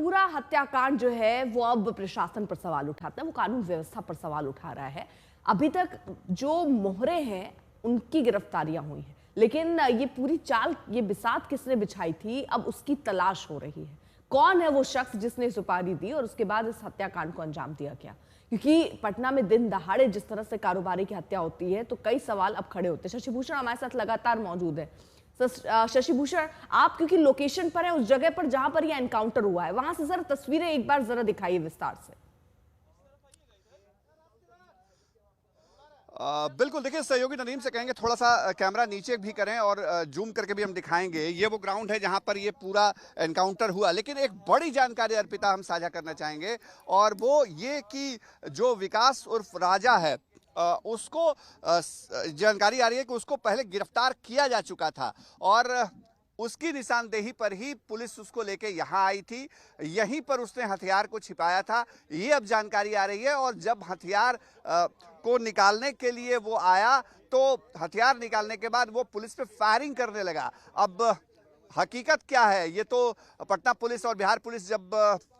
पूरा हत्याकांड जो है वो अब प्रशासन पर सवाल उठाता है, वो कानून व्यवस्था पर सवाल उठा रहा है। अभी तक जो मोहरे हैं उनकी गिरफ्तारियां हुई हैं, लेकिन ये पूरी चाल, ये बिसात किसने बिछाई थी, अब उसकी तलाश हो रही है। कौन है वो शख्स जिसने सुपारी दी और उसके बाद इस हत्याकांड को अंजाम दिया गया? क्योंकि पटना में दिन दहाड़े जिस तरह से कारोबारी की हत्या होती है तो कई सवाल अब खड़े होते हैं। शशि भूषण हमारे साथ लगातार मौजूद है। शशि भूषण, आप क्योंकि लोकेशन पर है, उस जगह पर जहां पर यह एनकाउंटर हुआ है, वहां से जरा तस्वीरें एक बार जरा दिखाइए विस्तार से। बिल्कुल, देखिए सहयोगी नदीम से कहेंगे थोड़ा सा कैमरा नीचे भी करें और जूम करके भी हम दिखाएंगे। ये वो ग्राउंड है जहां पर ये पूरा एनकाउंटर हुआ, लेकिन एक बड़ी जानकारी अर्पिता हम साझा करना चाहेंगे, और वो ये कि जो विकास उर्फ राजा है उसको जानकारी आ रही है कि उसको पहले गिरफ्तार किया जा चुका था और उसकी निशानदेही पर ही पुलिस उसको लेके यहाँ आई थी। यहीं पर उसने हथियार को छिपाया था, ये अब जानकारी आ रही है। और जब हथियार को निकालने के लिए वो आया तो हथियार निकालने के बाद वो पुलिस पे फायरिंग करने लगा। अब हकीकत क्या है ये तो पटना पुलिस और बिहार पुलिस जब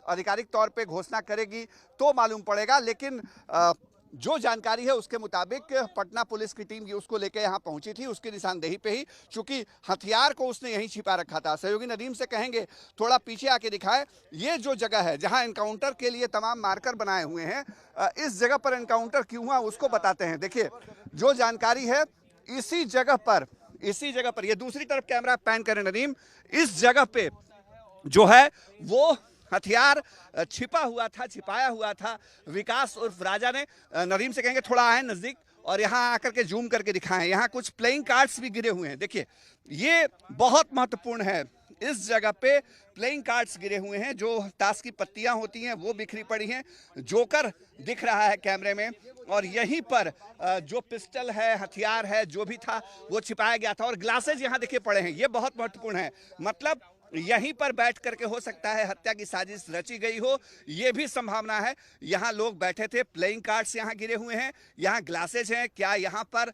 आधिकारिक तौर पे घोषणा करेगी तो मालूम पड़ेगा, लेकिन जो जानकारी है उसके मुताबिक पटना पुलिस की टीम ये उसको लेकर यहाँ पहुंची थी, उसकी निशानदेही पे ही, चूंकि हथियार को उसने यहीं छिपा रखा था। सहयोगी नदीम से कहेंगे थोड़ा पीछे आके दिखाए, ये जो जगह है जहां एनकाउंटर के लिए तमाम मार्कर बनाए हुए हैं, इस जगह पर एनकाउंटर क्यों हुआ उसको बताते हैं। देखिए जो जानकारी है, इसी जगह पर ये दूसरी तरफ कैमरा पैन करें नदीम, इस जगह पे जो है वो हथियार छिपाया हुआ था विकास उर्फ राजा ने। नदीम से कहेंगे थोड़ा आए नजदीक और यहाँ आकर के जूम करके दिखाएं। यहाँ कुछ प्लेइंग कार्ड्स भी गिरे हुए हैं, देखिए ये बहुत महत्वपूर्ण है। इस जगह पे प्लेइंग कार्ड्स गिरे हुए हैं, जो ताश की पत्तियां होती हैं वो बिखरी पड़ी हैं। जोकर दिख रहा है कैमरे में, और यहीं पर जो पिस्टल है, हथियार है, जो भी था वो छिपाया गया था। और ग्लासेज यहाँ देखिए पड़े हैं, ये बहुत महत्वपूर्ण है। मतलब यहीं पर बैठ करके हो सकता है हत्या की साजिश रची गई हो, यह भी संभावना है। यहाँ लोग बैठे थे, प्लेइंग कार्ड्स यहाँ गिरे हुए हैं, यहाँ ग्लासेज हैं। क्या यहाँ पर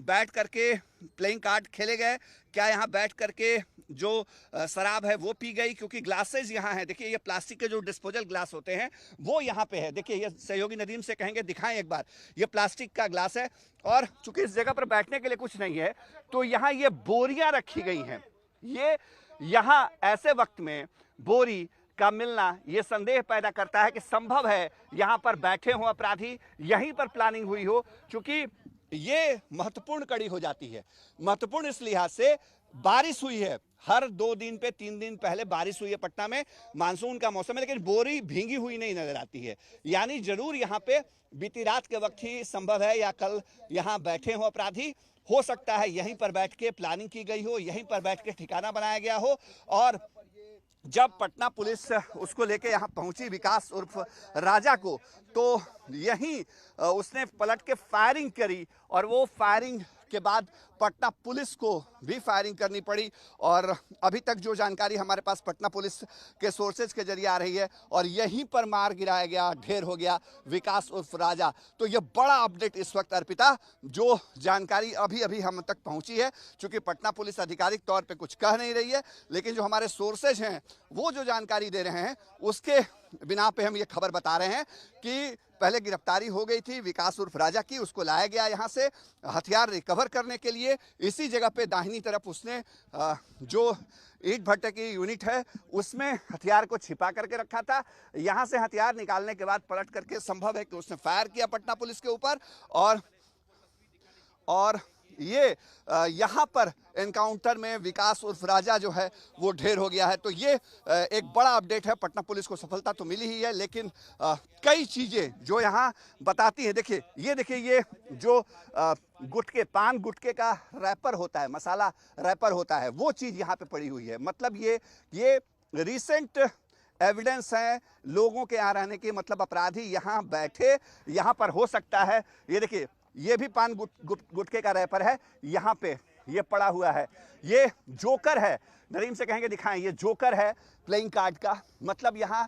बैठ करके प्लेइंग कार्ड खेले गए? क्या यहाँ बैठ करके जो शराब है वो पी गई? क्योंकि ग्लासेज यहाँ है, देखिए ये प्लास्टिक के जो डिस्पोजल ग्लास होते हैं वो यहाँ पे है। देखिए ये सहयोगी नदीम से कहेंगे दिखाएं एक बार, ये प्लास्टिक का ग्लास है। और चूंकि इस जगह पर बैठने के लिए कुछ नहीं है तो यहाँ ये बोरियां रखी गई हैं। ये यहाँ ऐसे वक्त में बोरी का मिलना ये संदेह पैदा करता है कि संभव है यहाँ पर बैठे हो अपराधी, यहीं पर प्लानिंग हुई हो। क्योंकि ये महत्वपूर्ण कड़ी हो जाती है। महत्वपूर्ण इस लिहाज से बारिश हुई है, हर 2 दिन पे 3 दिन पहले बारिश हुई है पटना में, मानसून का मौसम है, लेकिन बोरी भींगी हुई नहीं नजर आती है। यानी जरूर यहाँ पे बीती रात के वक्त ही संभव है या कल यहाँ बैठे हो अपराधी। हो सकता है यहीं पर बैठ के प्लानिंग की गई हो, यहीं पर बैठ के ठिकाना बनाया गया हो। और जब पटना पुलिस उसको लेके यहाँ पहुंची विकास उर्फ राजा को, तो यहीं उसने पलट के फायरिंग करी और वो फायरिंग के बाद पटना पुलिस को भी फायरिंग करनी पड़ी। और अभी तक जो जानकारी हमारे पास पटना पुलिस के सोर्सेज के जरिए आ रही है, और यहीं पर मार गिराया गया, ढेर हो गया विकास उर्फ राजा। तो ये बड़ा अपडेट इस वक्त अर्पिता, जो जानकारी अभी अभी हम तक पहुंची है। चूंकि पटना पुलिस आधिकारिक तौर पे कुछ कह नहीं रही है, लेकिन जो हमारे सोर्सेज हैं वो जो जानकारी दे रहे हैं उसके बिना पे हम ये खबर बता रहे हैं कि पहले गिरफ्तारी हो गई थी विकास उर्फ राजा की, उसको लाया गया यहाँ से हथियार रिकवर करने के लिए। इसी जगह पे दाहिनी तरफ उसने जो ईंट भट्टे की यूनिट है उसमें हथियार को छिपा करके रखा था। यहाँ से हथियार निकालने के बाद पलट करके संभव है कि उसने फायर किया पटना पुलिस के ऊपर, और ये यहाँ पर एनकाउंटर में विकास उर्फ राजा जो है वो ढेर हो गया है। तो ये एक बड़ा अपडेट है। पटना पुलिस को सफलता तो मिली ही है, लेकिन कई चीजें जो यहाँ बताती है। देखिए ये जो गुटके, पान गुटके का रैपर होता है, मसाला रैपर होता है, वो चीज यहाँ पे पड़ी हुई है। मतलब ये रिसेंट एविडेंस है लोगों के यहाँ रहने की। मतलब अपराधी यहाँ बैठे, यहाँ पर हो सकता है, ये देखिए ये भी पान गुटके का रैपर है, यहाँ पे ये पड़ा हुआ है। ये जोकर है, नदीम से कहेंगे दिखाएं, ये जोकर है प्लेइंग कार्ड का। मतलब यहाँ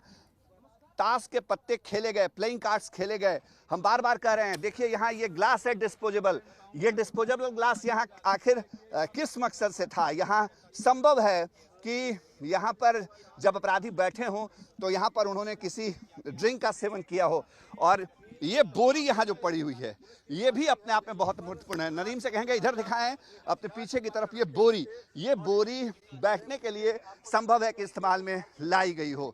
ताश के पत्ते खेले गए, प्लेइंग कार्ड्स खेले गए। हम बार बार कह रहे हैं, देखिए यहाँ ये ग्लास है डिस्पोजेबल, ये डिस्पोजेबल ग्लास यहाँ आखिर किस मकसद से था? यहाँ संभव है कि यहाँ पर जब अपराधी बैठे हों तो यहाँ पर उन्होंने किसी ड्रिंक का सेवन किया हो। और ये बोरी यहाँ जो पड़ी हुई है ये भी अपने आप में बहुत महत्वपूर्ण है। नदीम से कहेंगे इधर दिखाएं अपने पीछे की तरफ, ये बोरी बैठने के लिए संभव है कि इस्तेमाल में लाई गई हो।